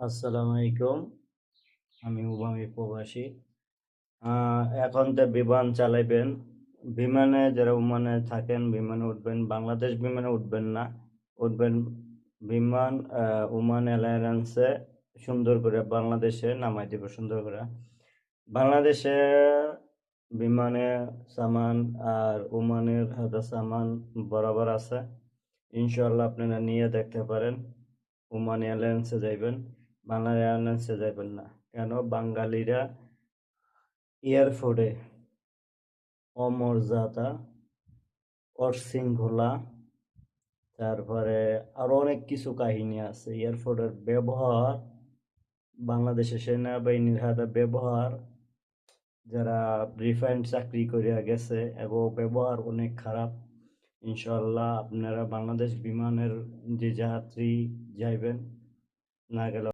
আসসালামু আলাইকুম। আমি উবামি প্রবাসী। এখন তো বিমান চালাইবেন। বিমানে যারা ওমানে থাকেন বিমানে উঠবেন, বাংলাদেশ বিমানে উঠবেন না। উঠবেন বিমান ওমান এয়ারলাইন্সে। সুন্দর করে বাংলাদেশে নামাই দিব সুন্দর করে। বাংলাদেশে বিমানে সামান আর ওমানের হাতে সামান বরাবর আছে। ইনশাল্লাহ আপনারা নিয়ে দেখতে পারেন। ওমান এয়ারলাইন্সে যাইবেন, বাংলা এয়ারলাইন্সে যাইবেন না। কেন? বাঙালিরা এয়ারপোর্টে অমর্যাদা, অশৃঙ্খলা, তারপরে আরো অনেক কিছু কাহিনী আছে। এয়ারপোর্টের ব্যবহার, বাংলাদেশের সেনাবাহিনীর হাতে ব্যবহার, যারা রিফাইন্ড চাকরি করিয়া গেছে এবং ব্যবহার অনেক খারাপ। ইনশাল্লাহ আপনারা বাংলাদেশ বিমানের যে যাত্রী যাইবেন, না গেলে